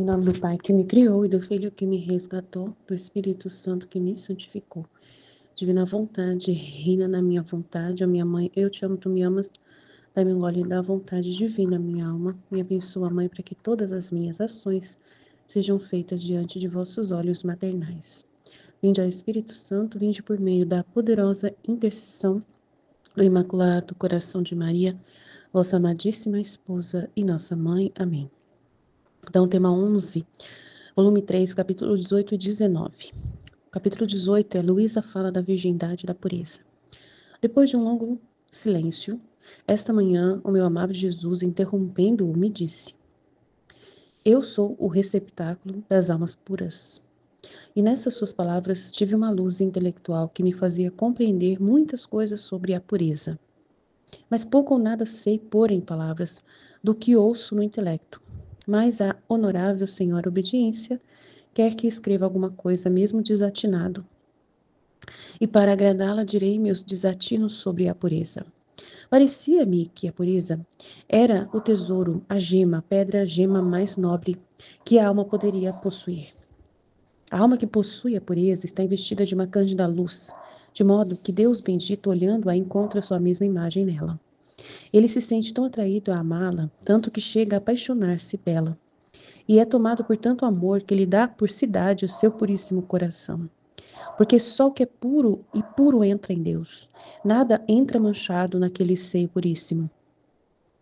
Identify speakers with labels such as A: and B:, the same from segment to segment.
A: nome do Pai que me criou e do Filho que me resgatou, do Espírito Santo que me santificou. Divina vontade, reina na minha vontade, ó minha mãe, eu te amo, tu me amas, dá-me um gole da vontade divina, minha alma, me abençoa, mãe, para que todas as minhas ações sejam feitas diante de vossos olhos maternais. Vinde ao Espírito Santo, vinde por meio da poderosa intercessão do Imaculado Coração de Maria, vossa amadíssima esposa e nossa mãe. Amém. Então, tema 11, volume 3, capítulo 18 e 19. O capítulo 18 é Luísa fala da virgindade e da pureza. Depois de um longo silêncio, esta manhã, o meu amado Jesus, interrompendo-o, me disse: Eu sou o receptáculo das almas puras. E nessas suas palavras tive uma luz intelectual que me fazia compreender muitas coisas sobre a pureza. Mas pouco ou nada sei pôr em palavras do que ouço no intelecto. Mas a honorável senhora obediência quer que escreva alguma coisa, mesmo desatinado. E para agradá-la direi meus desatinos sobre a pureza. Parecia-me que a pureza era o tesouro, a gema, a pedra, a gema mais nobre que a alma poderia possuir. A alma que possui a pureza está investida de uma cândida luz, de modo que Deus bendito, olhando-a, encontra sua mesma imagem nela. Ele se sente tão atraído a amá-la, tanto que chega a apaixonar-se dela. E é tomado por tanto amor que lhe dá por cidade o seu puríssimo coração. Porque só o que é puro e puro entra em Deus. Nada entra manchado naquele seio puríssimo.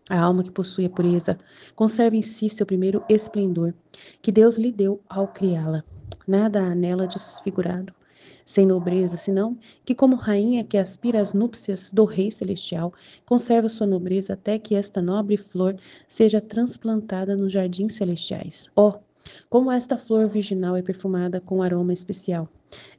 A: A alma que possui a pureza conserva em si seu primeiro esplendor, que Deus lhe deu ao criá-la. Nada há nela desfigurado, sem nobreza, senão que, como rainha que aspira às núpcias do Rei Celestial, conserva sua nobreza até que esta nobre flor seja transplantada nos jardins celestiais. Oh, como esta flor virginal é perfumada com aroma especial!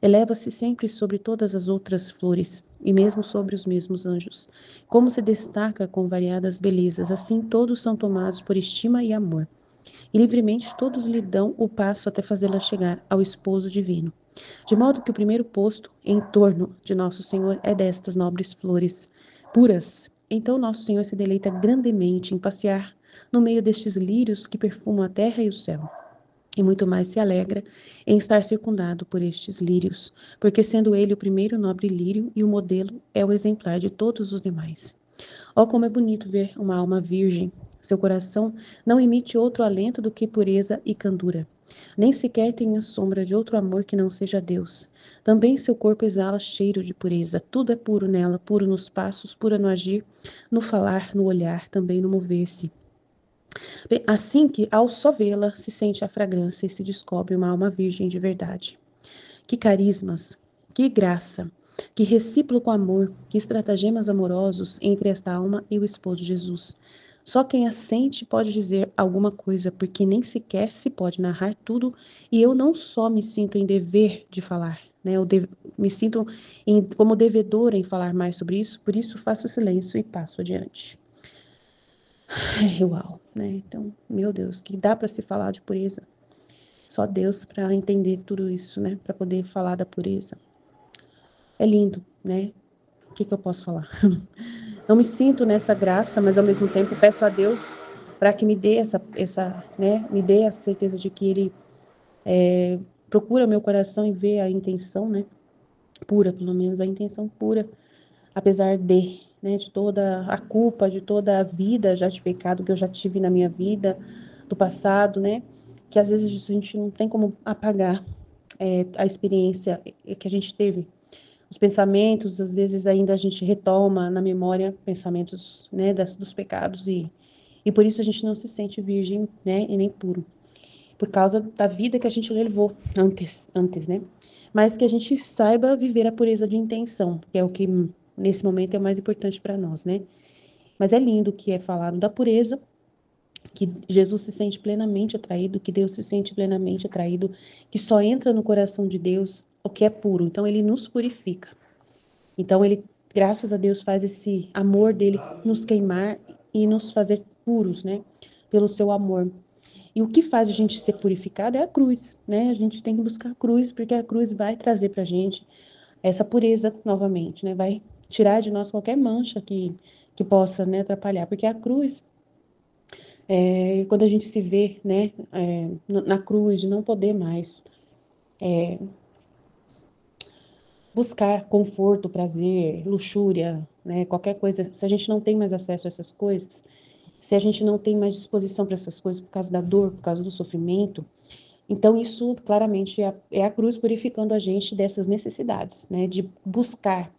A: Eleva-se sempre sobre todas as outras flores, e mesmo sobre os mesmos anjos. Como se destaca com variadas belezas, assim todos são tomados por estima e amor. E livremente todos lhe dão o passo até fazê-la chegar ao esposo divino. De modo que o primeiro posto em torno de Nosso Senhor é destas nobres flores puras. Então Nosso Senhor se deleita grandemente em passear no meio destes lírios que perfumam a terra e o céu. E muito mais se alegra em estar circundado por estes lírios, porque sendo ele o primeiro nobre lírio e o modelo é o exemplar de todos os demais. Oh, como é bonito ver uma alma virgem. Seu coração não emite outro alento do que pureza e candura. Nem sequer tem a sombra de outro amor que não seja Deus. Também seu corpo exala cheiro de pureza. Tudo é puro nela, puro nos passos, pura no agir, no falar, no olhar, também no mover-se. Assim que, ao só vê-la, se sente a fragrância e se descobre uma alma virgem de verdade. Que carismas, que graça, que recíproco amor, que estratagemas amorosos entre esta alma e o esposo de Jesus. Só quem a sente pode dizer alguma coisa, porque nem sequer se pode narrar tudo, e eu não só me sinto em dever de falar, né? Me sinto como devedora em falar mais sobre isso, por isso faço silêncio e passo adiante. Uau, né? Então, meu Deus, que dá para se falar de pureza. Só Deus para entender tudo isso, né? Para poder falar da pureza. É lindo, né? O que eu posso falar? Não me sinto nessa graça, mas ao mesmo tempo peço a Deus para que me dê né? Me dê a certeza de que Ele procura meu coração e vê a intenção, né? Pura, pelo menos a intenção pura, apesar né? De toda a culpa, de toda a vida já de pecado que eu já tive na minha vida, do passado, né? Que às vezes a gente não tem como apagar a experiência que a gente teve. Os pensamentos, às vezes ainda a gente retoma na memória pensamentos, né, dos pecados e por isso a gente não se sente virgem, né, e nem puro, por causa da vida que a gente levou antes, né? Mas que a gente saiba viver a pureza de intenção, que é o que nesse momento é o mais importante para nós, né? Mas é lindo que é falado da pureza, que Jesus se sente plenamente atraído, que Deus se sente plenamente atraído, que só entra no coração de Deus o que é puro. Então ele nos purifica. Então ele, graças a Deus, faz esse amor dele nos queimar e nos fazer puros, né? Pelo seu amor. E o que faz a gente ser purificado é a cruz, né? A gente tem que buscar a cruz, porque a cruz vai trazer pra gente essa pureza novamente, né? Vai tirar de nós qualquer mancha que possa, né, atrapalhar. Porque a cruz Quando a gente se vê, né, na cruz, de não poder mais buscar conforto, prazer, luxúria, né, qualquer coisa, se a gente não tem mais acesso a essas coisas, se a gente não tem mais disposição para essas coisas por causa da dor, por causa do sofrimento, então isso claramente é a cruz purificando a gente dessas necessidades, né, de buscar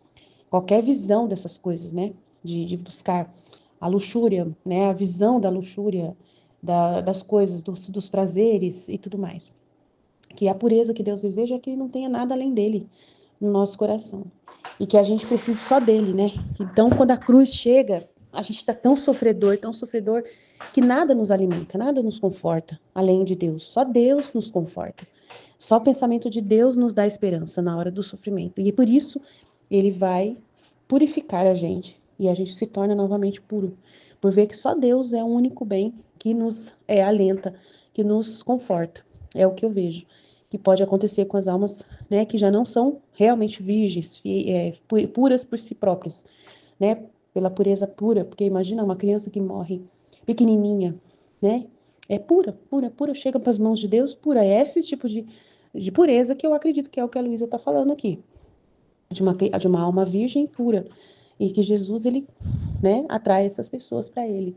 A: qualquer visão dessas coisas, né, de buscar a luxúria, né, a visão da luxúria, das coisas, dos prazeres e tudo mais. Que a pureza que Deus deseja é que não tenha nada além dele no nosso coração. E que a gente precise só dele, né? Então, quando a cruz chega, a gente está tão sofredor, que nada nos alimenta, nada nos conforta, além de Deus. Só Deus nos conforta. Só o pensamento de Deus nos dá esperança na hora do sofrimento. E por isso, ele vai purificar a gente. E a gente se torna novamente puro. Por ver que só Deus é o único bem que nos alenta, que nos conforta. É o que eu vejo que pode acontecer com as almas, né, que já não são realmente virgens, puras por si próprias, né, pela pureza pura, porque imagina uma criança que morre pequenininha, né, é pura, pura, pura, chega para as mãos de Deus, pura, é esse tipo de pureza que eu acredito que é o que a Luísa está falando aqui, de uma alma virgem pura, e que Jesus, ele, né, atrai essas pessoas para ele,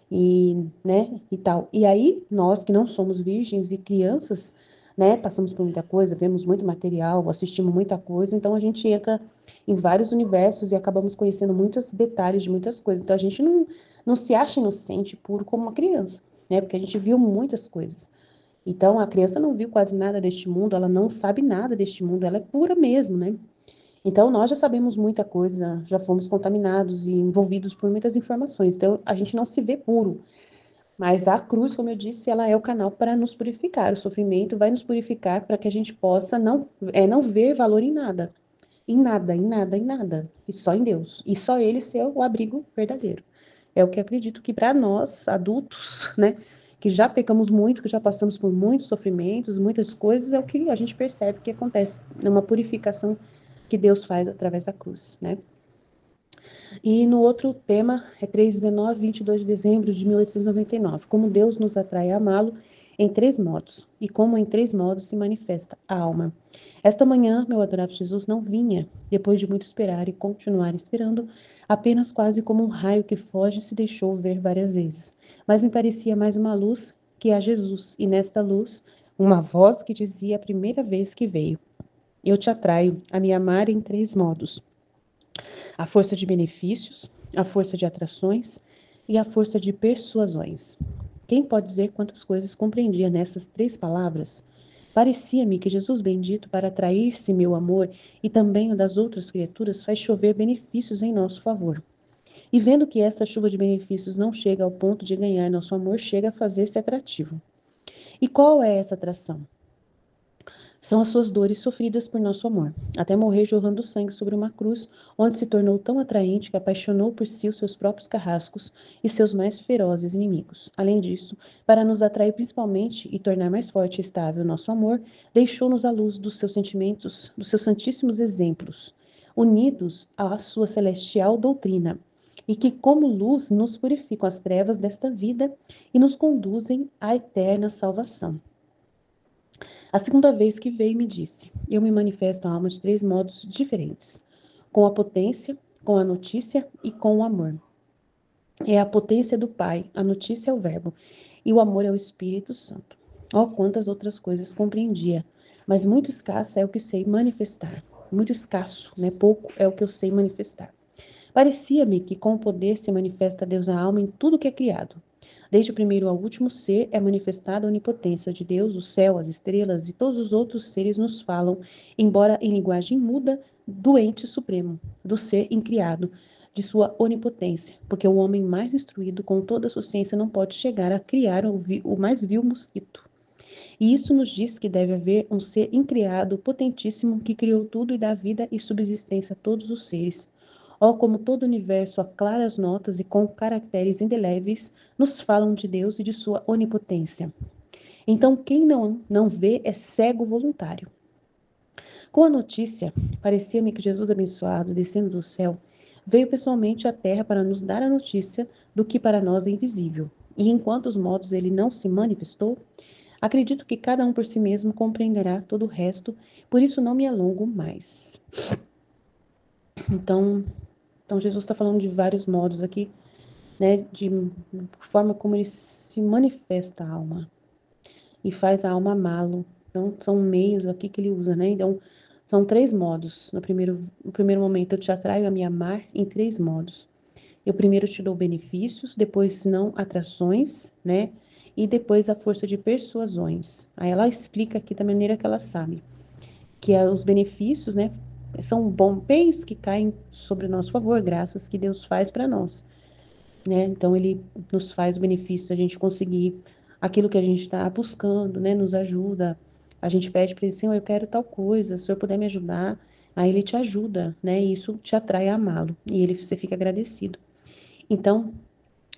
A: e, né, e tal. E aí, nós que não somos virgens e crianças, né, passamos por muita coisa, vemos muito material, assistimos muita coisa, então a gente entra em vários universos e acabamos conhecendo muitos detalhes de muitas coisas. Então a gente não se acha inocente, puro como uma criança, né, porque a gente viu muitas coisas. Então a criança não viu quase nada deste mundo, ela não sabe nada deste mundo, ela é pura mesmo, né? Então, nós já sabemos muita coisa, já fomos contaminados e envolvidos por muitas informações. Então, a gente não se vê puro. Mas a cruz, como eu disse, ela é o canal para nos purificar. O sofrimento vai nos purificar para que a gente possa não ver valor em nada. Em nada, em nada, em nada. E só em Deus. E só Ele ser o abrigo verdadeiro. É o que acredito que para nós, adultos, né, que já pecamos muito, que já passamos por muitos sofrimentos, muitas coisas, é o que a gente percebe que acontece numa purificação que Deus faz através da cruz, né? E no outro tema é 3:19, 22 de dezembro de 1899. Como Deus nos atrai a amá-lo em três modos, e como em três modos se manifesta a alma. Esta manhã, meu adorado Jesus não vinha, depois de muito esperar e continuar esperando, apenas quase como um raio que foge se deixou ver várias vezes. Mas me parecia mais uma luz que a Jesus, e nesta luz, uma voz que dizia a primeira vez que veio: Eu te atraio a me amar em três modos: a força de benefícios, a força de atrações e a força de persuasões. Quem pode dizer quantas coisas compreendia nessas três palavras? Parecia-me que Jesus bendito, para atrair-se meu amor e também o das outras criaturas, faz chover benefícios em nosso favor. E vendo que essa chuva de benefícios não chega ao ponto de ganhar nosso amor, chega a fazer-se atrativo. E qual é essa atração? São as suas dores sofridas por nosso amor, até morrer jorrando sangue sobre uma cruz, onde se tornou tão atraente que apaixonou por si os seus próprios carrascos e seus mais ferozes inimigos. Além disso, para nos atrair principalmente e tornar mais forte e estável nosso amor, deixou-nos a luz dos seus sentimentos, dos seus santíssimos exemplos, unidos à sua celestial doutrina, e que, como luz, nos purificam as trevas desta vida e nos conduzem à eterna salvação. A segunda vez que veio, me disse: Eu me manifesto à alma de três modos diferentes: com a potência, com a notícia e com o amor. É a potência do Pai, a notícia é o Verbo, e o amor é o Espírito Santo. Oh, quantas outras coisas compreendia, mas muito escasso é o que sei manifestar. Muito escasso, né? Pouco é o que eu sei manifestar. Parecia-me que com o poder se manifesta Deus a alma em tudo que é criado. Desde o primeiro ao último ser é manifestada a onipotência de Deus, o céu, as estrelas e todos os outros seres nos falam, embora em linguagem muda, do ente supremo, do ser incriado, de sua onipotência, porque o homem mais instruído com toda a sua ciência não pode chegar a criar o mais vil mosquito. E isso nos diz que deve haver um ser incriado, potentíssimo, que criou tudo e dá vida e subsistência a todos os seres. Ó, como todo o universo, a claras notas e com caracteres indeléveis, nos falam de Deus e de sua onipotência. Então, quem não vê é cego voluntário. Com a notícia, parecia-me que Jesus abençoado, descendo do céu, veio pessoalmente à terra para nos dar a notícia do que para nós é invisível. E em quantos modos ele não se manifestou? Acredito que cada um por si mesmo compreenderá todo o resto, por isso não me alongo mais. Então Jesus está falando de vários modos aqui, né, de forma como ele se manifesta a alma e faz a alma amá-lo. Então, são meios aqui que ele usa, né? Então, são três modos. No primeiro momento, eu te atraio a me amar em três modos. Eu primeiro te dou benefícios, depois não atrações, né? E depois a força de persuasões. Aí ela explica aqui da maneira que ela sabe, que os benefícios, né, são bens que caem sobre o nosso favor, graças que Deus faz para nós, né? Então ele nos faz o benefício da gente conseguir aquilo que a gente está buscando, né? Nos ajuda. A gente pede para ele, Senhor, eu quero tal coisa, se o Senhor puder me ajudar, aí ele te ajuda, né? E isso te atrai a amá-lo e você fica agradecido. Então,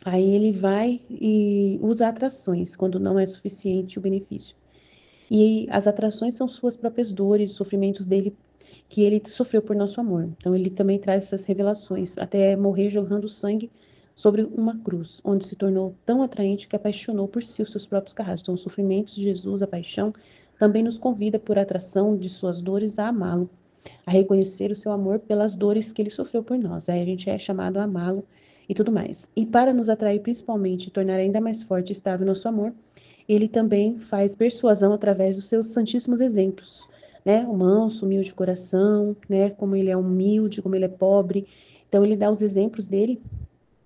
A: aí ele vai e usa atrações quando não é suficiente o benefício. E as atrações são suas próprias dores, sofrimentos dele que ele sofreu por nosso amor. Então ele também traz essas revelações, até morrer jorrando sangue sobre uma cruz, onde se tornou tão atraente que apaixonou por si os seus próprios carrascos. Então os sofrimentos de Jesus, a paixão, também nos convida por atração de suas dores a amá-lo, a reconhecer o seu amor pelas dores que ele sofreu por nós. Aí a gente é chamado a amá-lo e tudo mais. E para nos atrair principalmente e tornar ainda mais forte e estável nosso amor, ele também faz persuasão através dos seus santíssimos exemplos, né? O manso, humilde de coração, né? Como ele é humilde, como ele é pobre. Então ele dá os exemplos dele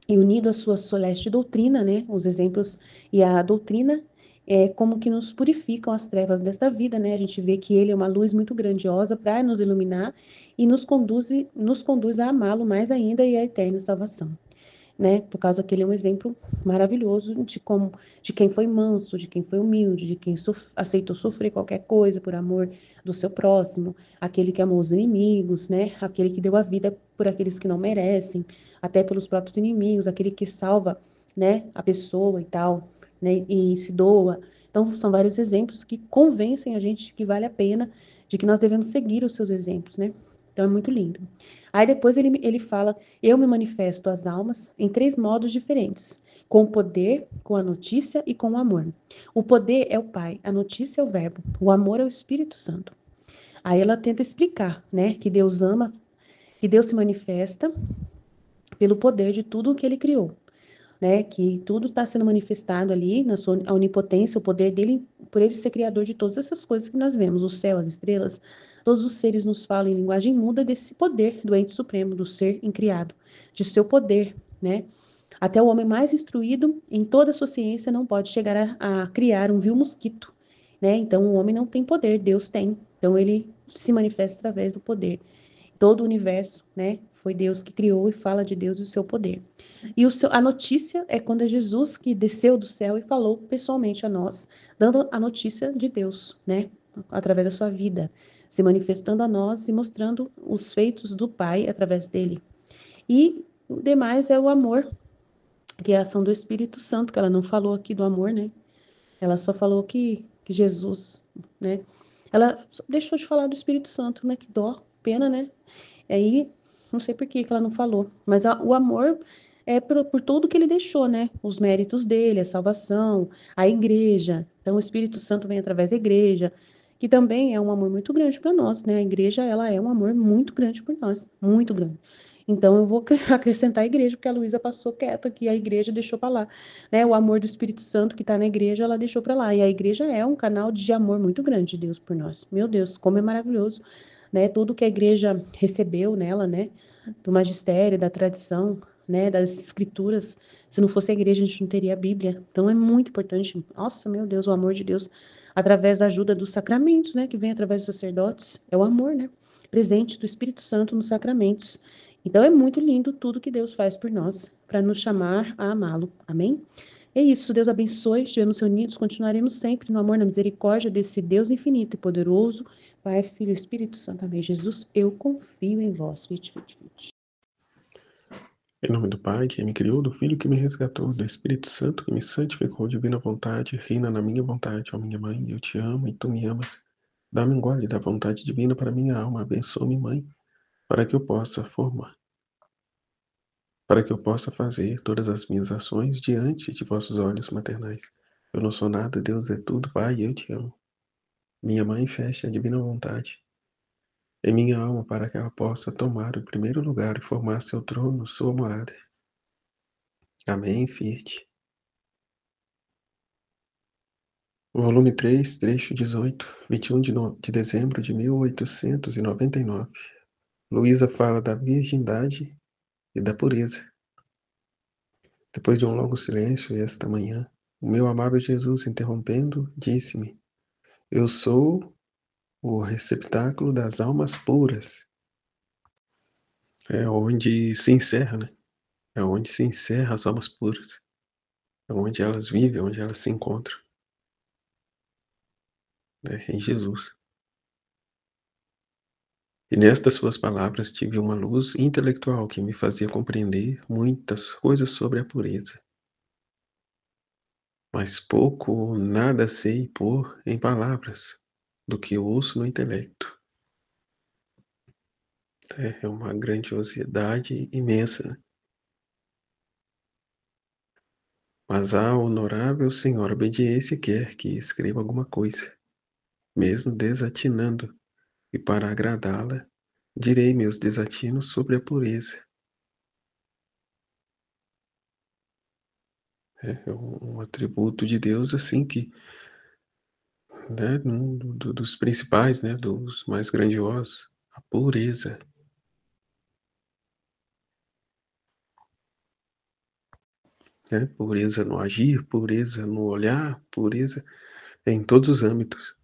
A: e unido à sua celeste doutrina, né? Os exemplos e a doutrina é como que nos purificam as trevas desta vida, né? A gente vê que ele é uma luz muito grandiosa para nos iluminar e nos conduz a amá-lo mais ainda e à eterna salvação, né? Por causa que ele é um exemplo maravilhoso de quem foi manso, de quem foi humilde, de quem aceitou sofrer qualquer coisa por amor do seu próximo, aquele que amou os inimigos, né? Aquele que deu a vida por aqueles que não merecem, até pelos próprios inimigos, aquele que salva, né, a pessoa e tal, né, e se doa. Então, são vários exemplos que convencem a gente de que vale a pena, de que nós devemos seguir os seus exemplos, né? Então, é muito lindo. Aí depois ele fala: eu me manifesto às almas em três modos diferentes: com o poder, com a notícia e com o amor. O poder é o Pai, a notícia é o Verbo, o amor é o Espírito Santo. Aí ela tenta explicar, né, que Deus ama, que Deus se manifesta pelo poder de tudo o que ele criou, né, que tudo está sendo manifestado ali na sua onipotência, o poder dele, por ele ser criador de todas essas coisas que nós vemos, o céu, as estrelas, todos os seres nos falam em linguagem muda desse poder do ente supremo, do ser incriado, de seu poder, né? Até o homem mais instruído em toda a sua ciência não pode chegar a criar um vil mosquito, né? Então o homem não tem poder, Deus tem. Então ele se manifesta através do poder. Todo o universo, né? Foi Deus que criou e fala de Deus e do seu poder. E a notícia é quando é Jesus que desceu do céu e falou pessoalmente a nós, dando a notícia de Deus, né? Através da sua vida, se manifestando a nós e mostrando os feitos do Pai através dele. E o demais é o amor, que é a ação do Espírito Santo, que ela não falou aqui do amor, né? Ela só falou que Jesus, né? Ela deixou de falar do Espírito Santo, né? Que dó, pena, né? Aí, não sei por que ela não falou, mas o amor é por tudo que ele deixou, né? Os méritos dele, a salvação, a igreja. Então, o Espírito Santo vem através da igreja, que também é um amor muito grande para nós, né? A igreja, ela é um amor muito grande por nós, muito grande. Então, eu vou acrescentar a igreja, porque a Luísa passou quieta aqui, a igreja deixou para lá, né? O amor do Espírito Santo que está na igreja, ela deixou para lá. E a igreja é um canal de amor muito grande de Deus por nós. Meu Deus, como é maravilhoso, né? Tudo que a igreja recebeu nela, né? Do magistério, da tradição, né? Das escrituras. Se não fosse a igreja, a gente não teria a Bíblia. Então é muito importante. Nossa, meu Deus, o amor de Deus através da ajuda dos sacramentos, né? Que vem através dos sacerdotes. É o amor, né? Presente do Espírito Santo nos sacramentos. Então é muito lindo tudo que Deus faz por nós, para nos chamar a amá-lo. Amém? É isso, Deus abençoe. Estivemos reunidos, continuaremos sempre no amor, na misericórdia desse Deus infinito e poderoso, Pai, Filho e Espírito Santo. Amém. Jesus, eu confio em vós. Vite, vite, vite.
B: Em nome do Pai, que me criou, do Filho que me resgatou, do Espírito Santo que me santificou, divina vontade, reina na minha vontade, ó minha mãe, eu te amo e tu me amas. Dá-me um gole da vontade divina para minha alma, abençoa-me, mãe, para que eu possa formar para que eu possa fazer todas as minhas ações diante de vossos olhos maternais. Eu não sou nada, Deus é tudo, Pai, eu te amo. Minha mãe fecha a divina vontade em minha alma para que ela possa tomar o primeiro lugar e formar seu trono, sua morada. Amém, Fiat. Volume 3, trecho 18, 21 de dezembro de 1899. Luísa fala da virgindade e da pureza. Depois de um longo silêncio, esta manhã, o meu amável Jesus, interrompendo, disse-me: Eu sou o receptáculo das almas puras. É onde se encerra, né? É onde se encerra as almas puras. É onde elas vivem, onde elas se encontram, né? Em Jesus. E nestas suas palavras tive uma luz intelectual que me fazia compreender muitas coisas sobre a pureza. Mas pouco ou nada sei pôr em palavras do que ouço no intelecto. É uma grandiosidade imensa, né? Mas a honorável senhora obediência quer que escreva alguma coisa, mesmo desatinando, e para agradá-la, direi meus desatinos sobre a pureza. É um atributo de Deus assim que, né, dos principais, né, dos mais grandiosos, a pureza, né, pureza no agir, pureza no olhar, pureza em todos os âmbitos,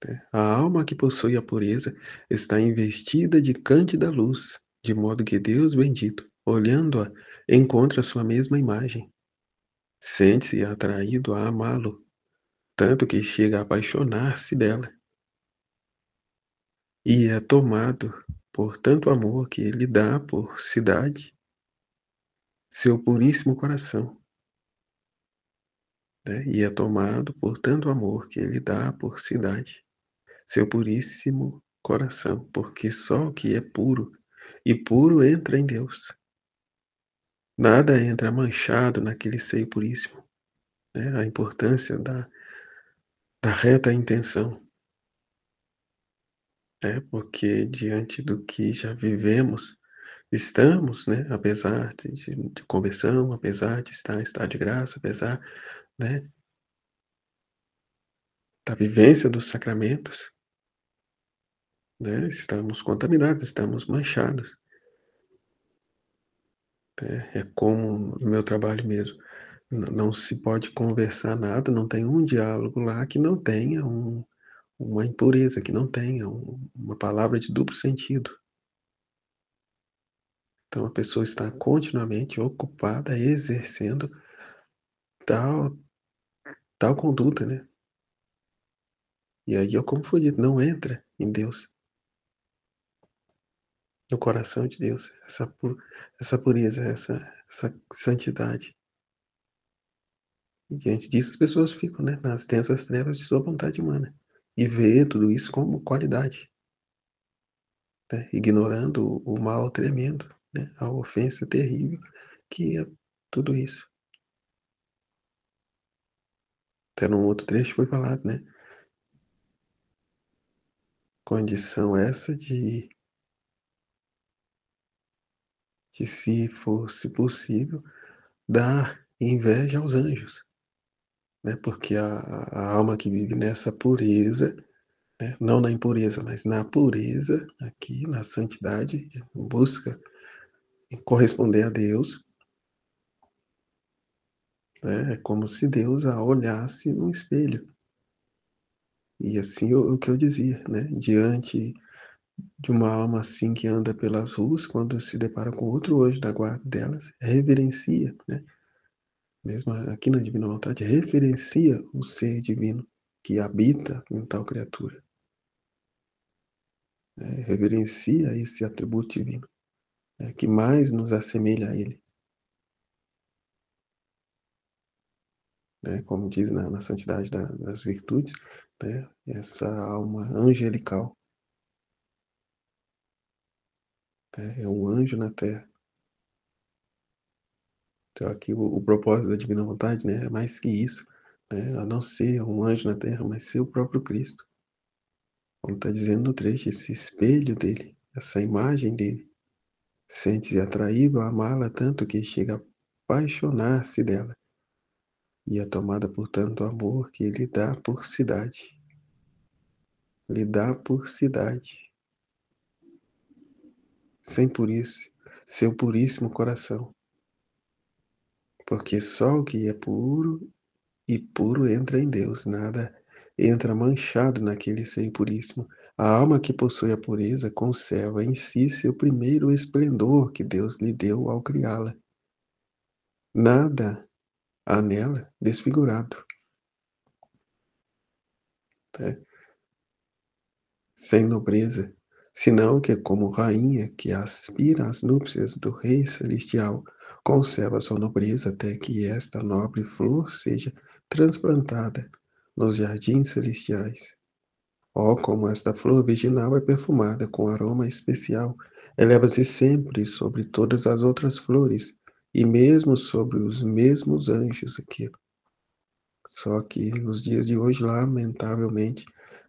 B: né? A alma que possui a pureza está investida de cândida luz, de modo que Deus bendito, olhando-a, encontra sua mesma imagem. Sente-se atraído a amá-lo, tanto que chega a apaixonar-se dela, e é tomado por tanto amor que ele dá por cidade seu puríssimo coração, né? E é tomado por tanto amor que ele dá por cidade seu puríssimo coração, porque só o que é puro e puro entra em Deus. Nada entra manchado naquele seio puríssimo, né? A importância da reta intenção, né? Porque diante do que já vivemos, estamos, né? Apesar de conversão, apesar de estar em estado de graça, apesar, né, da vivência dos sacramentos, né? Estamos contaminados, estamos manchados. É como no meu trabalho mesmo. Não se pode conversar nada, não tem um diálogo lá que não tenha uma impureza, que não tenha uma palavra de duplo sentido. Então a pessoa está continuamente ocupada exercendo tal, tal conduta, né? E aí, como foi dito, não entra em Deus, no coração de Deus, essa pureza, essa santidade. E diante disso, as pessoas ficam, né, nas densas trevas de sua vontade humana e vê tudo isso como qualidade, né, ignorando o mal tremendo, né, a ofensa terrível que é tudo isso. Até num outro trecho foi falado, né, condição essa de se fosse possível, dar inveja aos anjos, né, porque a alma que vive nessa pureza, né, não na impureza, mas na pureza, aqui na santidade, busca corresponder a Deus, né? É como se Deus a olhasse no espelho. E assim o que eu dizia, né? Diante de uma alma assim que anda pelas ruas, quando se depara com outro anjo da guarda delas, reverencia, né? Mesmo aqui na Divina Vontade, referencia o ser divino que habita em tal criatura, né? Reverencia esse atributo divino, né? Que mais nos assemelha a ele, né? Como diz na Santidade das Virtudes, né? Essa alma angelical. né? É um anjo na terra. Então aqui o propósito da divina vontade, né, é mais que isso, né, a não ser um anjo na terra, mas ser o próprio Cristo. Como está dizendo no trecho, esse espelho dele, essa imagem dele, sente-se atraído a amá-la tanto que chega a apaixonar-se dela, e é tomada por tanto amor que lhe dá por cidade. Lhe dá por cidade, sem por isso, seu puríssimo coração, porque só o que é puro e puro entra em Deus, nada entra manchado naquele seio puríssimo. A alma que possui a pureza conserva em si seu primeiro esplendor que Deus lhe deu ao criá-la. Nada há nela desfigurado, tá? Sem nobreza, senão que como rainha que aspira às núpcias do rei celestial, conserva sua nobreza até que esta nobre flor seja transplantada nos jardins celestiais. Oh, como esta flor virginal é perfumada com aroma especial, eleva-se sempre sobre todas as outras flores, e mesmo sobre os mesmos anjos aqui. Só que nos dias de hoje, lamentavelmente,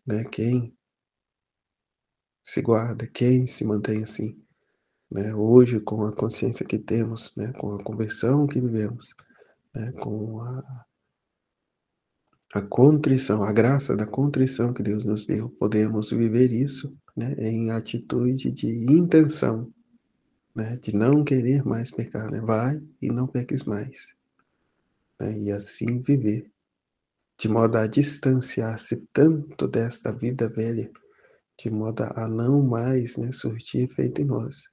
B: né, quem se guarda, quem se mantém assim, né, hoje com a consciência que temos, né, com a conversão que vivemos, né, com a contrição, a graça da contrição que Deus nos deu, podemos viver isso, né, em atitude de intenção, né, de não querer mais pecar, né, vai e não peques mais, né, e assim viver, de modo a distanciar-se tanto desta vida velha, de modo a não mais, né, surtir efeito em nós,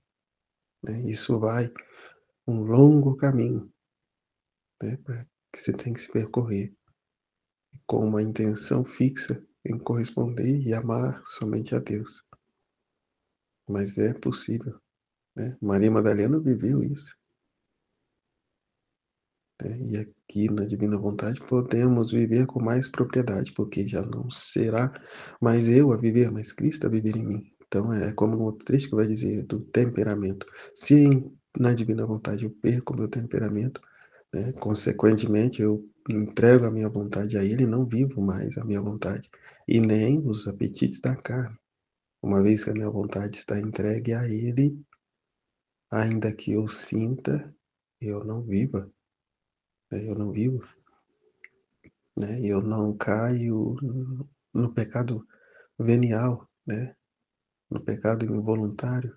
B: né, isso vai um longo caminho, né, que você tem que se percorrer, com uma intenção fixa em corresponder e amar somente a Deus. Mas é possível, né? Maria Madalena viveu isso, né? E aqui na Divina Vontade podemos viver com mais propriedade, porque já não será mais eu a viver, mas Cristo a viver em mim. Então é como um outro trecho que vai dizer do temperamento. Se na Divina Vontade eu perco o meu temperamento, né, consequentemente eu entrego a minha vontade a Ele e não vivo mais a minha vontade, e nem os apetites da carne. Uma vez que a minha vontade está entregue a Ele, ainda que eu sinta, eu não viva, né? Eu não vivo, né? Eu não caio no pecado venial, né? No pecado involuntário,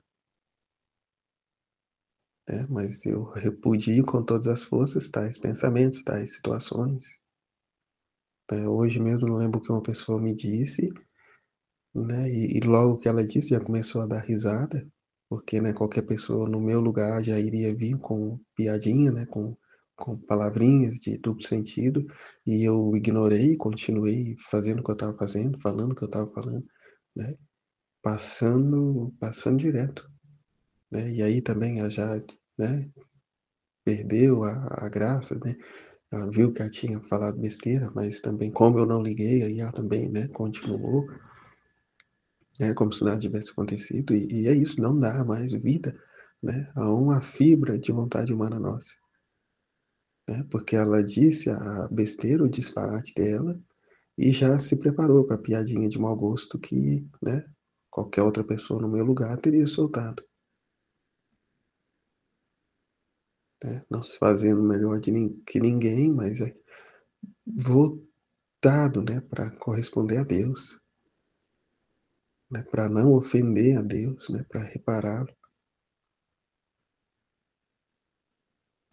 B: né? Mas eu repudio com todas as forças tais pensamentos, tais situações, né? Hoje mesmo eu lembro que uma pessoa me disse, né? E logo que ela disse, já começou a dar risada, porque, né, qualquer pessoa no meu lugar já iria vir com piadinha, né, com palavrinhas de duplo sentido, e eu ignorei, continuei fazendo o que eu estava fazendo, falando o que eu estava falando, né, passando direto, né, e aí também ela já, né, perdeu a graça, né, ela viu que ela tinha falado besteira, mas também como eu não liguei, aí ela também, né, continuou, é como se nada tivesse acontecido, e é isso, não dá mais vida, né, a uma fibra de vontade humana nossa, né, porque ela disse a besteira, o disparate dela, e já se preparou para a piadinha de mau gosto que, né, qualquer outra pessoa no meu lugar teria soltado, né, não se fazendo melhor que ninguém, mas é voltado, né, para corresponder a Deus, né, para não ofender a Deus, né, para repará-lo.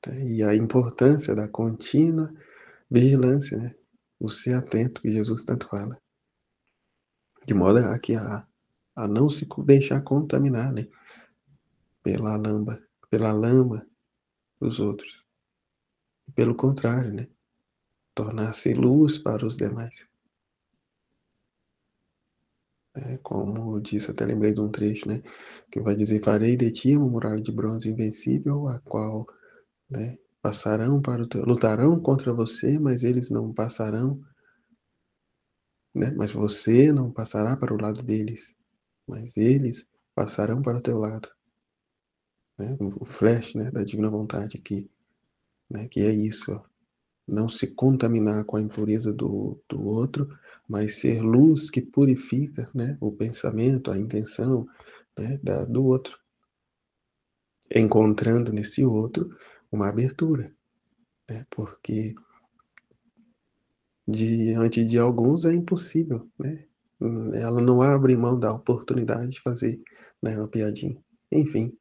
B: Né, e a importância da contínua vigilância, né? O ser atento que Jesus tanto fala. De modo a não se deixar contaminar, né? Pela lama dos outros. E pelo contrário, né? Tornar-se luz para os demais. É, como disse, até lembrei de um trecho, né? Que vai dizer, farei de ti uma muralha de bronze invencível, a qual, né, lutarão contra você, mas eles não passarão, né? Mas você não passará para o lado deles, mas eles passarão para o teu lado. né? O flash, né, da divina vontade aqui, né, que é isso, ó, não se contaminar com a impureza do outro, mas ser luz que purifica, né, o pensamento, a intenção, né, do outro, encontrando nesse outro uma abertura, né, porque diante de alguns é impossível, né? Ela não abre mão da oportunidade de fazer, né, uma piadinha. Enfim,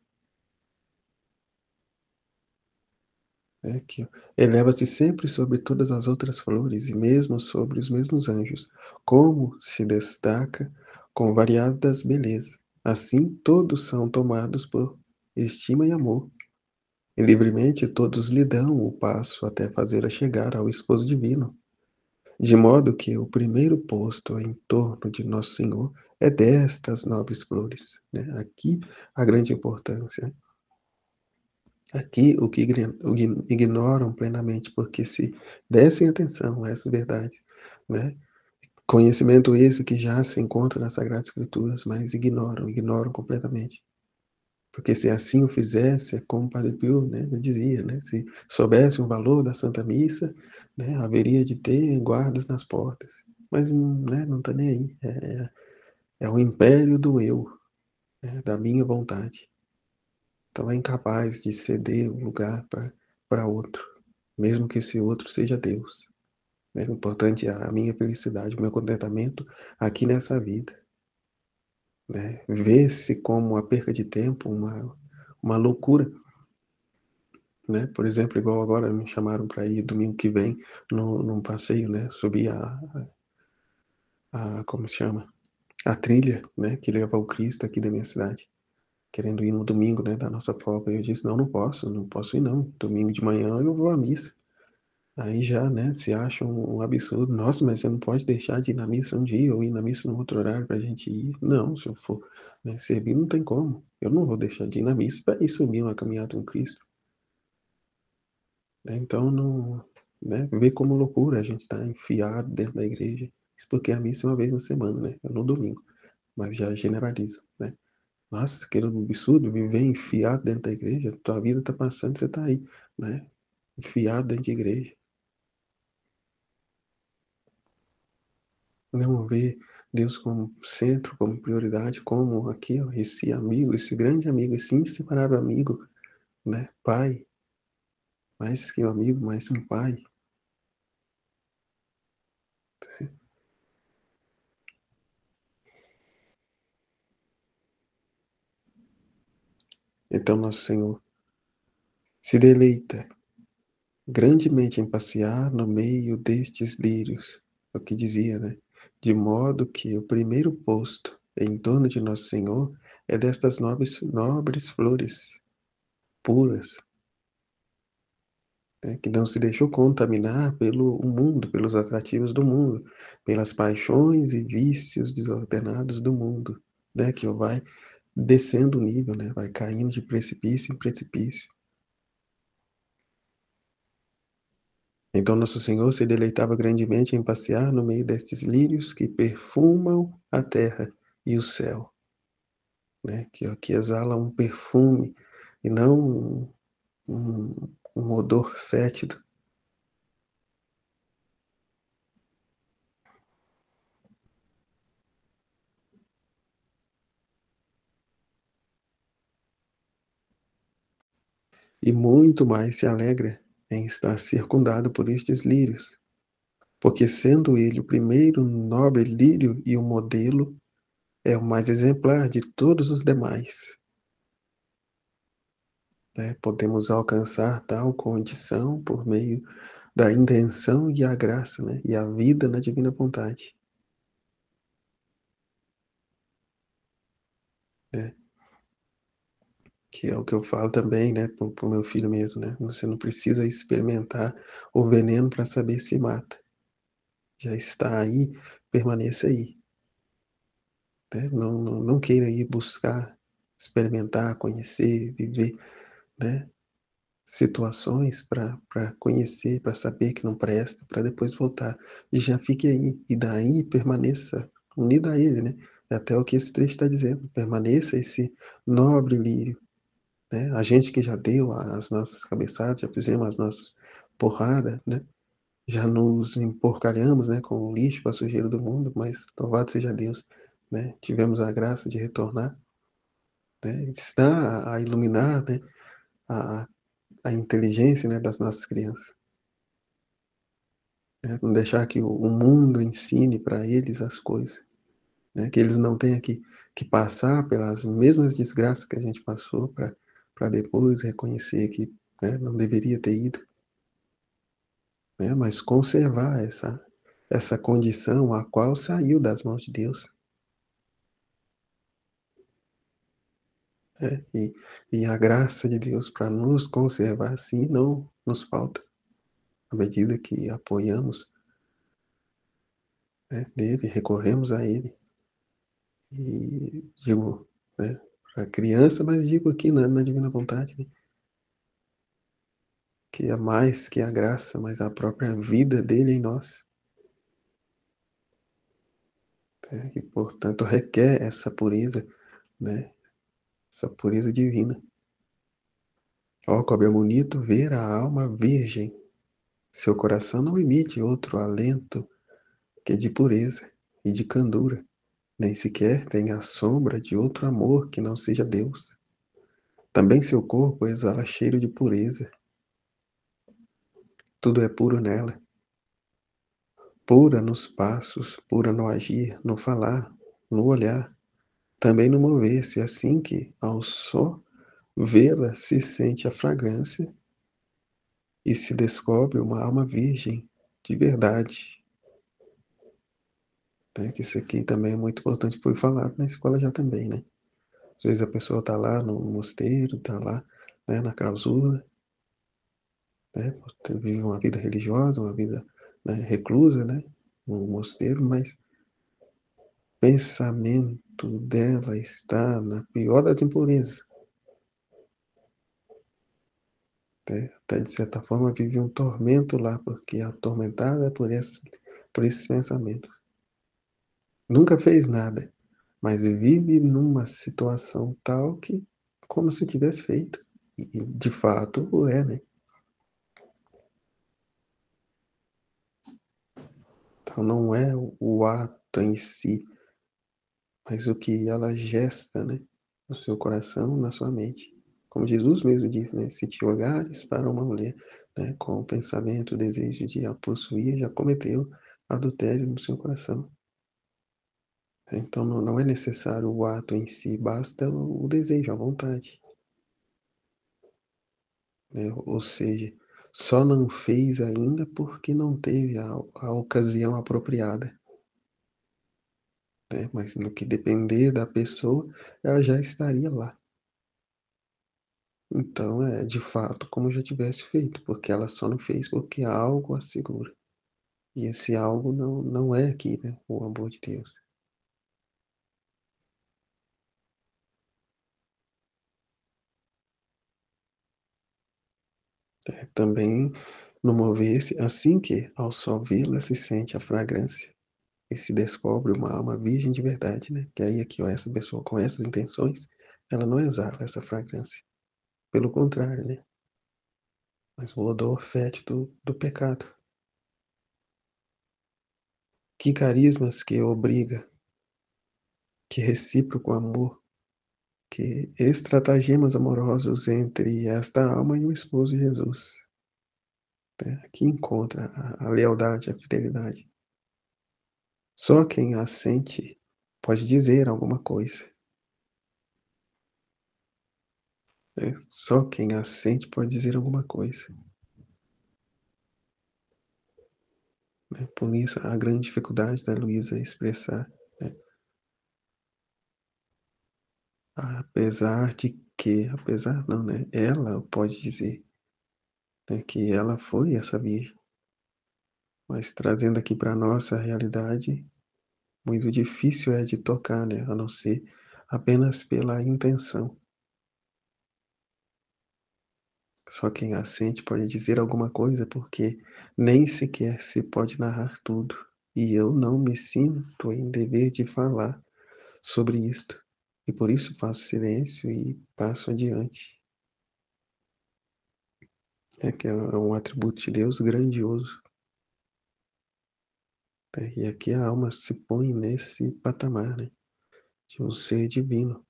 B: é que eleva-se sempre sobre todas as outras flores e mesmo sobre os mesmos anjos, como se destaca com variadas belezas. Assim, todos são tomados por estima e amor, e livremente todos lhe dão o passo até fazê-la chegar ao esposo divino. De modo que o primeiro posto em torno de Nosso Senhor é destas nobres flores, né? Aqui a grande importância. Aqui o que ignoram plenamente, porque se dessem atenção a essas verdades, né? Conhecimento esse que já se encontra nas Sagradas Escrituras, mas ignoram completamente. Porque se assim o fizesse, é como o Padre Pio, né, dizia, né, se soubesse o valor da Santa Missa, né, haveria de ter guardas nas portas. Mas, né, não está nem aí. É o império do eu, né, da minha vontade. Então é incapaz de ceder o lugar para outro, mesmo que esse outro seja Deus. Né? O importante é a minha felicidade, o meu contentamento aqui nessa vida. Né? Vê-se como a perca de tempo, uma loucura. Né? Por exemplo, igual agora me chamaram para ir domingo que vem num passeio, né? Subir como se chama? A trilha, né? Que leva ao Cristo aqui da minha cidade. Querendo ir no domingo, né? Da nossa folga. E eu disse, não posso ir não. Domingo de manhã eu vou à missa. Aí já, né? Se acha um absurdo. Nossa, mas você não pode deixar de ir na missa um dia ou ir na missa num outro horário para a gente ir. Não, se eu for, né, servir, não tem como. Eu não vou deixar de ir na missa para ir subir uma caminhada com Cristo. Né? Então, não, né, vê como loucura a gente estar enfiado dentro da igreja. Isso porque a missa é uma vez na semana, né? É no domingo. Mas já generaliza, né? Nossa, que absurdo viver enfiado dentro da igreja. Tua vida tá passando, você tá aí, né? Enfiado dentro de igreja. Não ver Deus como centro, como prioridade, como aqui, ó, esse amigo, esse grande amigo, esse inseparável amigo, né? Pai, mais que um amigo, mais um pai. Então, nosso Senhor se deleita grandemente em passear no meio destes lírios, é o que dizia, né? De modo que o primeiro posto em torno de Nosso Senhor é destas nobres flores puras, né? Que não se deixou contaminar pelo mundo, pelos atrativos do mundo, pelas paixões e vícios desordenados do mundo, né? Que vai descendo o nível, né? Vai caindo de precipício em precipício. Então Nosso Senhor se deleitava grandemente em passear no meio destes lírios que perfumam a terra e o céu, né? Que exala um perfume e não um odor fétido. E muito mais se alegra em estar circundado por estes lírios, porque sendo ele o primeiro nobre lírio e o modelo, é o mais exemplar de todos os demais. Né? Podemos alcançar tal condição por meio da intenção e a graça, né? E a vida na divina vontade. Né? Que é o que eu falo também, né, para o meu filho mesmo, né? Você não precisa experimentar o veneno para saber se mata. Já está aí, permaneça aí. Né? Não queira ir buscar, experimentar, conhecer, viver, né? Situações para conhecer, para saber que não presta, para depois voltar. E já fique aí. E daí permaneça unido a ele, né? É até o que esse trecho está dizendo. Permaneça esse nobre lírio, né? A gente que já deu as nossas cabeçadas, já fizemos as nossas porradas, né? Já nos emporcalhamos, né, com o lixo, com a sujeira do mundo, mas louvado seja Deus, né? Tivemos a graça de retornar, né? Está a iluminar, né, a, a inteligência, né, das nossas crianças, né? Não deixar que o mundo ensine para eles as coisas, né? Que eles não tenham que passar pelas mesmas desgraças que a gente passou para depois reconhecer que, né, não deveria ter ido, né? Mas conservar essa condição a qual saiu das mãos de Deus, né? E a graça de Deus para nos conservar assim não nos falta à medida que apoiamos, né, nele, recorremos a Ele. E digo, né, para criança, mas digo aqui na Divina Vontade, né, que é mais que a graça, mas a própria vida dele em nós, né, e portanto requer essa pureza, né, essa pureza divina. Ó, como é bonito ver a alma virgem, seu coração não emite outro alento que de pureza e de candura, nem sequer tem a sombra de outro amor que não seja Deus. Também seu corpo exala cheiro de pureza, tudo é puro nela, pura nos passos, pura no agir, no falar, no olhar, também no mover-se, assim que, ao só vê-la, se sente a fragrância e se descobre uma alma virgem de verdade. Né? Que isso aqui também é muito importante, foi falado na escola já também, né? Às vezes a pessoa está lá no mosteiro, está lá, né, na clausura, né, vive uma vida religiosa, uma vida, né, reclusa, né, no mosteiro, mas o pensamento dela está na pior das impurezas. Né? Até de certa forma vive um tormento lá, porque é atormentada por esses pensamentos. Nunca fez nada, mas vive numa situação tal que, como se tivesse feito. E de fato é, né? Então não é o ato em si, mas o que ela gesta, né? No seu coração, na sua mente. Como Jesus mesmo diz, né? Se te olhares para uma mulher, né, com o pensamento, o desejo de a possuir, já cometeu adultério no seu coração. Então não é necessário o ato em si, basta o desejo, a vontade. Né? Ou seja, só não fez ainda porque não teve a ocasião apropriada. Né? Mas no que depender da pessoa, ela já estaria lá. Então é de fato como já tivesse feito, porque ela só não fez porque algo a segura. E esse algo não é aqui, né? O amor de Deus. É, também no mover-se, assim que ao só vê-la se sente a fragrância e se descobre uma alma virgem de verdade, né? Que aí aqui, ó, essa pessoa com essas intenções, ela não exala essa fragrância. Pelo contrário, né? Mas o odor fétido do pecado. Que carismas que obriga, que recíproco amor, que estratagemas amorosos entre esta alma e o esposo de Jesus. Né? Aqui encontra a lealdade, a fidelidade. Só quem a sente pode dizer alguma coisa. Né? Só quem a sente pode dizer alguma coisa. Né? Por isso, a grande dificuldade da Luísa é expressar, né? Apesar não, né? Ela pode dizer, né, que ela foi essa virgem, mas trazendo aqui para a nossa realidade, muito difícil é de tocar, né? A não ser apenas pela intenção. Só quem a sente pode dizer alguma coisa, porque nem sequer se pode narrar tudo. E eu não me sinto em dever de falar sobre isto. E por isso faço silêncio e passo adiante. que é um atributo de Deus grandioso. E aqui a alma se põe nesse patamar, né, de um ser divino.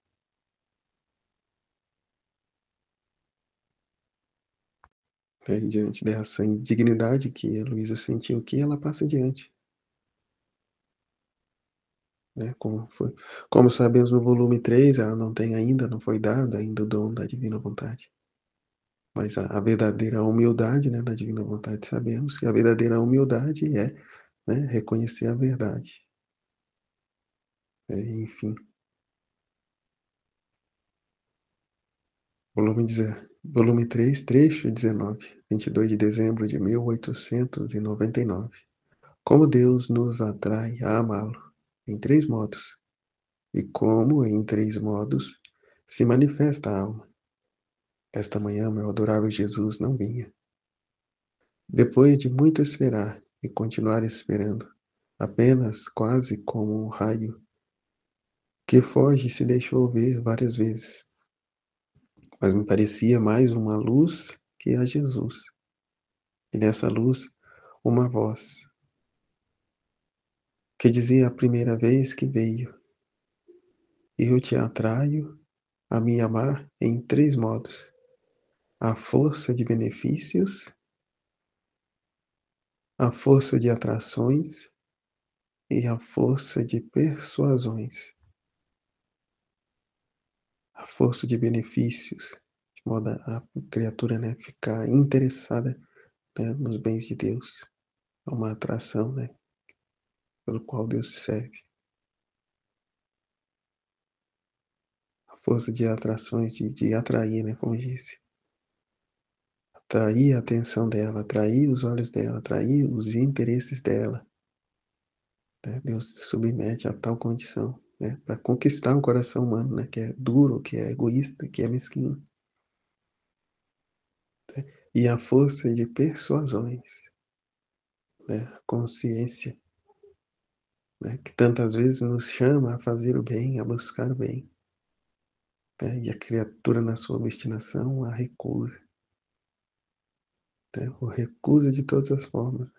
B: Diante dessa indignidade que a Luísa sentiu aqui, ela passa adiante. Né, como sabemos no volume 3, ela não foi dado ainda o dom da divina vontade. Mas a verdadeira humildade, né, da divina vontade, sabemos que a verdadeira humildade é, né, reconhecer a verdade. Enfim. Volume 3, trecho 19, 22 de dezembro de 1899. Como Deus nos atrai a amá-lo, em 3 modos, e como em 3 modos se manifesta a alma. Esta manhã, meu adorável Jesus não vinha. Depois de muito esperar e continuar esperando, apenas quase como um raio que foge se deixou ver várias vezes, mas me parecia mais uma luz que a Jesus. E nessa luz, uma voz que dizia a primeira vez que veio: Eu te atraio a me amar em 3 modos: a força de benefícios, a força de atrações e a força de persuasões. A força de benefícios, de modo a criatura, né, ficar interessada, né, nos bens de Deus. É uma atração, né, pelo qual Deus se serve. A força de atrações, de atrair, né, como disse. Atrair a atenção dela, atrair os olhos dela, atrair os interesses dela. Né? Deus se submete a tal condição, né, para conquistar o coração humano, né, que é duro, que é egoísta, que é mesquinho. Né? E a força de persuasões, né, a consciência, né, que tantas vezes nos chama a fazer o bem, a buscar o bem. Né, e a criatura, na sua obstinação, a recusa. Né, o recusa de todas as formas.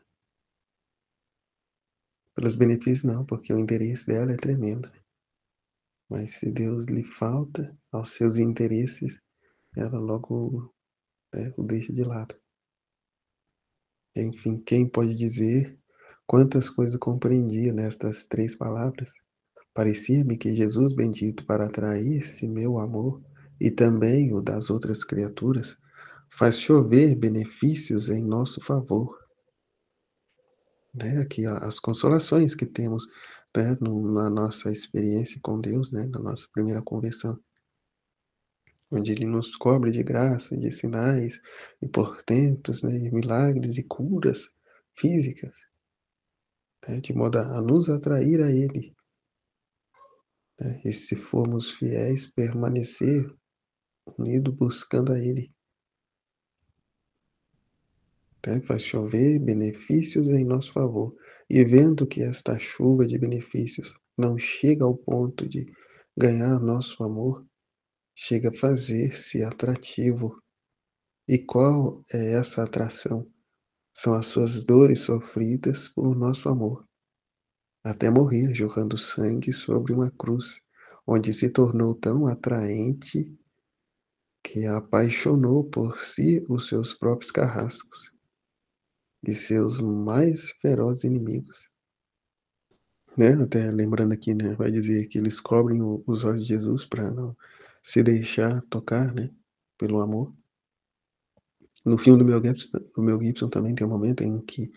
B: Pelos benefícios, não, porque o interesse dela é tremendo. Mas se Deus lhe falta aos seus interesses, ela logo, né, o deixa de lado. Enfim, quem pode dizer quantas coisas compreendia nestas 3 palavras? Parecia-me que Jesus bendito, para atrair-se meu amor e também o das outras criaturas, faz chover benefícios em nosso favor. Né? Aqui as consolações que temos, né, na nossa experiência com Deus, né, na nossa primeira conversão, onde Ele nos cobre de graça, de sinais e portentos, né, de milagres e curas físicas, né, de modo a nos atrair a Ele. Né, e se formos fiéis, permanecer unido buscando a Ele. Né, faz chover benefícios em nosso favor. E vendo que esta chuva de benefícios não chega ao ponto de ganhar nosso amor, chega a fazer-se atrativo. E qual é essa atração? São as suas dores sofridas por nosso amor, até morrer jorrando sangue sobre uma cruz, onde se tornou tão atraente que apaixonou por si os seus próprios carrascos e seus mais ferozes inimigos. Né? Até lembrando aqui, né, vai dizer que eles cobrem os olhos de Jesus para não se deixar tocar, né, pelo amor. No filme do Mel Gibson também tem um momento em que,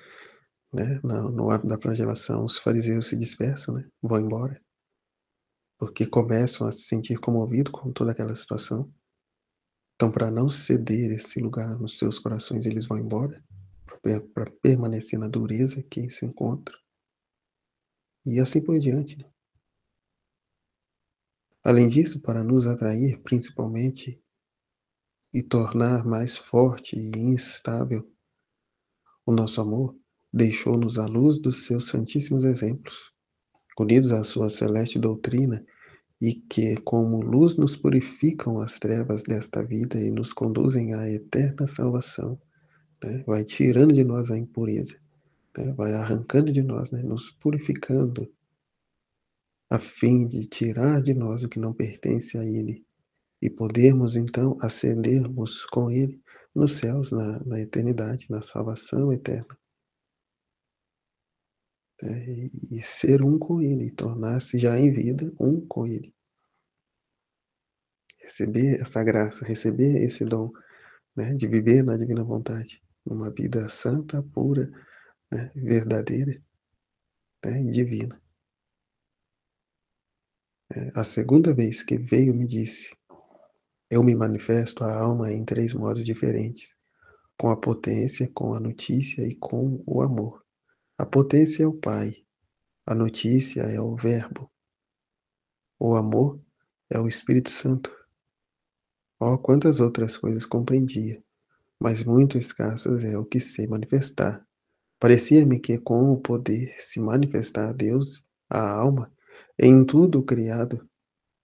B: né, no ato da flagelação, os fariseus se dispersam, né, vão embora, porque começam a se sentir comovidos com toda aquela situação. Então, para não ceder esse lugar nos seus corações, eles vão embora, para permanecer na dureza que se encontra. E assim por diante. Né? Além disso, para nos atrair, principalmente, e tornar mais forte e instável o nosso amor, deixou-nos a luz dos seus santíssimos exemplos, unidos à sua celeste doutrina, e que, como luz, nos purificam as trevas desta vida e nos conduzem à eterna salvação. né? Vai tirando de nós a impureza, né? Vai arrancando de nós, né? Nos purificando, a fim de tirar de nós o que não pertence a Ele e podermos então ascendermos com Ele nos céus, na eternidade, na salvação eterna, né? E ser um com Ele, e tornar-se já em vida um com Ele. Receber essa graça, receber esse dom, né, de viver na divina vontade, uma vida santa, pura, né, verdadeira, né, e divina. A segunda vez que veio me disse: eu me manifesto à alma em 3 modos diferentes, com a potência, com a notícia e com o amor. A potência é o Pai, a notícia é o Verbo, o amor é o Espírito Santo. Oh, quantas outras coisas compreendia, mas muito escassas é o que sei manifestar. Parecia-me que com o poder se manifestar a Deus, a alma, em tudo o criado,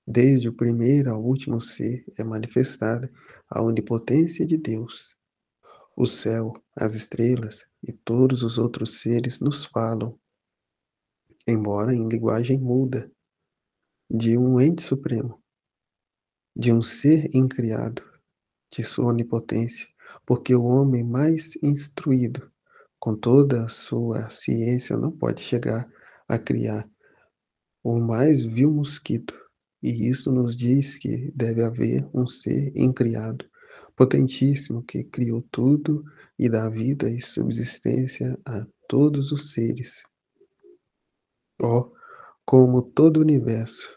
B: desde o primeiro ao último ser, é manifestada a onipotência de Deus. O céu, as estrelas e todos os outros seres nos falam, embora em linguagem muda, de um ente supremo, de um ser incriado, de sua onipotência, porque o homem mais instruído, com toda a sua ciência, não pode chegar a criar o mais vil mosquito, e isso nos diz que deve haver um ser incriado, potentíssimo, que criou tudo e dá vida e subsistência a todos os seres. Oh, como todo o universo,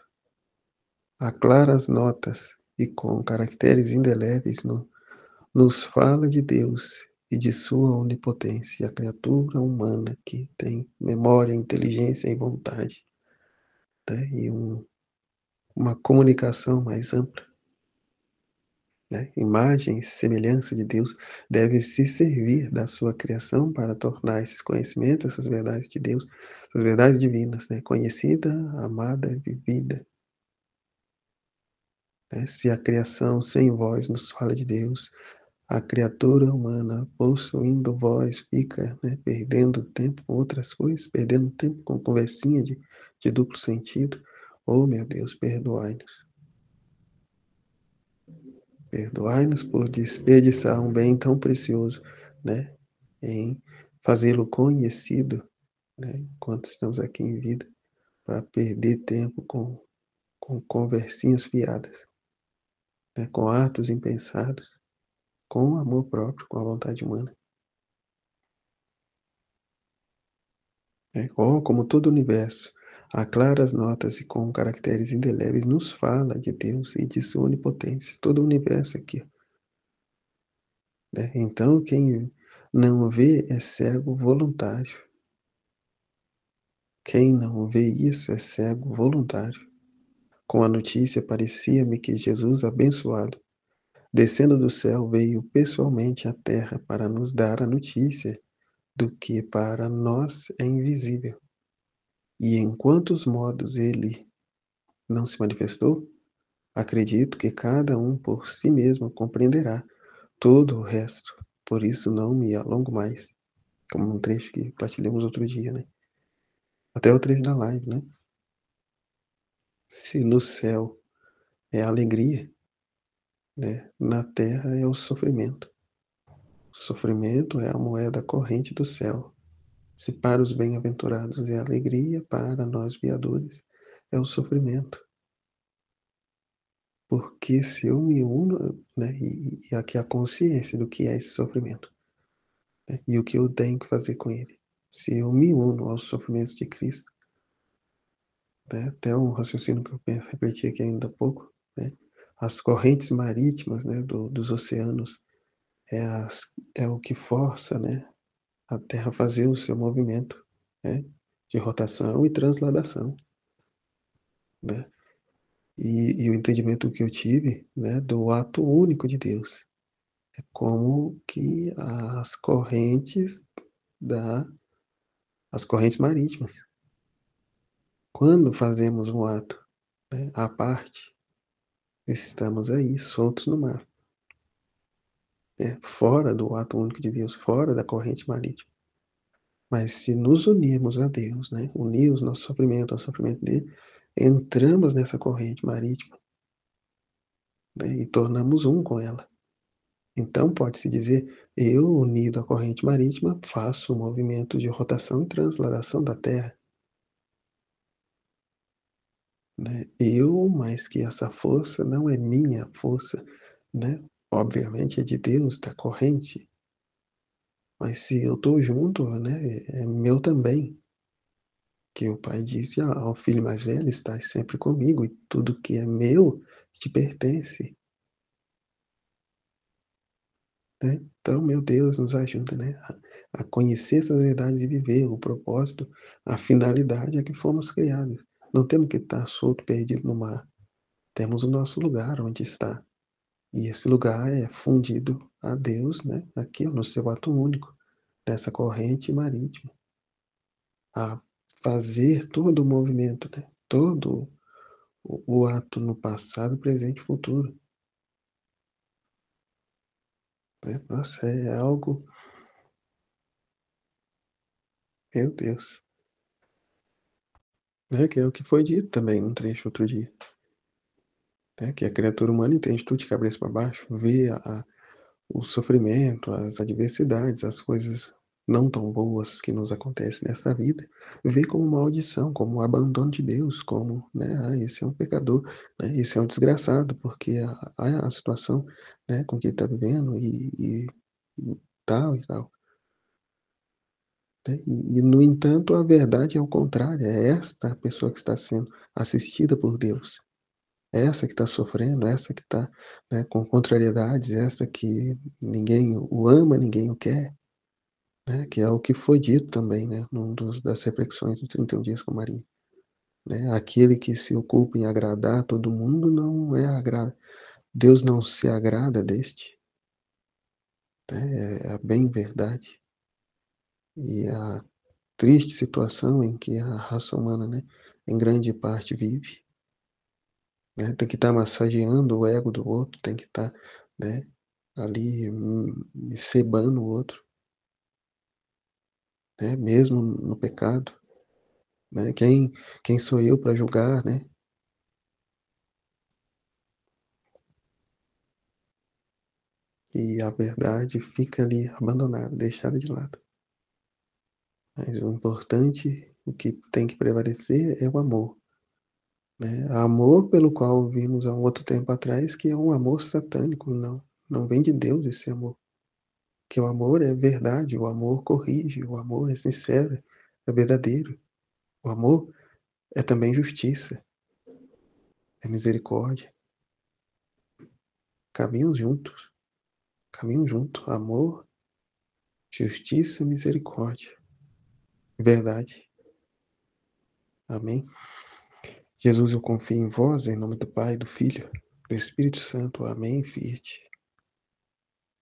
B: a claras notas e com caracteres indeléveis nos fala de Deus e de sua onipotência, a criatura humana que tem memória, inteligência e vontade, né? E uma comunicação mais ampla, né? Imagem e semelhança de Deus deve se servir da sua criação para tornar esses conhecimentos, essas verdades de Deus, essas verdades divinas, né? Conhecida, amada, vivida. Né? Se a criação sem voz nos fala de Deus, a criatura humana possuindo voz fica, né, perdendo tempo com outras coisas, perdendo tempo com conversinha de duplo sentido. Oh, meu Deus, perdoai-nos. Perdoai-nos por desperdiçar um bem tão precioso, né, em fazê-lo conhecido, né, enquanto estamos aqui em vida, para perder tempo com conversinhas fiadas, né, com atos impensados, com o amor próprio, com a vontade humana. Oh, como todo o universo, a claras notas e com caracteres indeléveis nos fala de Deus e de sua onipotência. Todo o universo aqui, né? Então, quem não vê é cego voluntário. Quem não vê isso é cego voluntário. Com a notícia, parecia-me que Jesus, abençoado, descendo do céu, veio pessoalmente à terra para nos dar a notícia do que para nós é invisível. E em quantos modos ele não se manifestou? Acredito que cada um por si mesmo compreenderá todo o resto, por isso não me alongo mais, como um trecho que partilhamos outro dia, né? Até o trecho da live, né? Se no céu é alegria, né? Na terra é o sofrimento. O sofrimento é a moeda corrente do céu. Se para os bem-aventurados é alegria, para nós viadores é o sofrimento. Porque se eu me uno, né? E aqui a consciência do que é esse sofrimento, né, e o que eu tenho que fazer com ele. Se eu me uno aos sofrimentos de Cristo, né, até um raciocínio que eu repeti aqui ainda há pouco, né, as correntes marítimas, né, dos oceanos é o que força, né, a Terra a fazer o seu movimento, né, de rotação e transladação, né? E o entendimento que eu tive, né, do ato único de Deus é como que da as correntes marítimas, quando fazemos um ato, né, à parte, estamos aí, soltos no mar. fora do ato único de Deus, fora da corrente marítima. Mas se nos unirmos a Deus, né, unir o nosso sofrimento ao sofrimento dele, entramos nessa corrente marítima, né, e tornamos um com ela. Então pode-se dizer, eu, unido à corrente marítima, faço o movimento de rotação e transladação da Terra. Né? Eu, mais que essa força, não é minha força, né? Obviamente é de Deus, da corrente. Mas se eu estou junto, né, é meu também. Que o pai disse ao filho mais velho, estás sempre comigo, e tudo que é meu te pertence. Né? Então, meu Deus, nos ajuda, né, a conhecer essas verdades e viver o propósito, a finalidade a que fomos criados. Não temos que estar solto, perdido no mar. Temos o nosso lugar onde está. E esse lugar é fundido a Deus, né, aqui no seu ato único, dessa corrente marítima, a fazer todo o movimento, né, todo o ato no passado, presente e futuro. Né? Nossa, é algo, meu Deus. Né? Que é o que foi dito também num trecho outro dia. Né? Que a criatura humana entende tudo de cabeça para baixo, vê o sofrimento, as adversidades, as coisas não tão boas que nos acontecem nessa vida, vê como maldição, como um abandono de Deus, como, né, esse é um pecador, né, esse é um desgraçado, porque a situação, né, com que ele está vivendo e tal e tal. Né? No entanto, a verdade é o contrário, é esta pessoa que está sendo assistida por Deus. É essa que está sofrendo, essa que está, né, com contrariedades, essa que ninguém o ama, ninguém o quer, né, que é o que foi dito também, né, das reflexões dos 31 dias com Maria. Né, aquele que se ocupa em agradar todo mundo não é agrada. Deus não se agrada deste. Né, é a bem verdade. E a triste situação em que a raça humana, né, em grande parte vive. Né, tem que estar massageando o ego do outro, tem que estar, né, ali cebando o outro, né, mesmo no pecado. Né, quem sou eu para julgar, né? E a verdade fica ali abandonada, deixada de lado. Mas o importante, o que tem que prevalecer é o amor. Né? Amor pelo qual vimos há um outro tempo atrás que é um amor satânico, não vem de Deus esse amor. Que o amor é verdade, o amor corrige, o amor é sincero, é verdadeiro. O amor é também justiça, é misericórdia. Caminham juntos, caminham junto. Amor, justiça, misericórdia, verdade. Amém. Jesus, eu confio em vós, em nome do Pai, do Filho, do Espírito Santo. Amém. Fiat.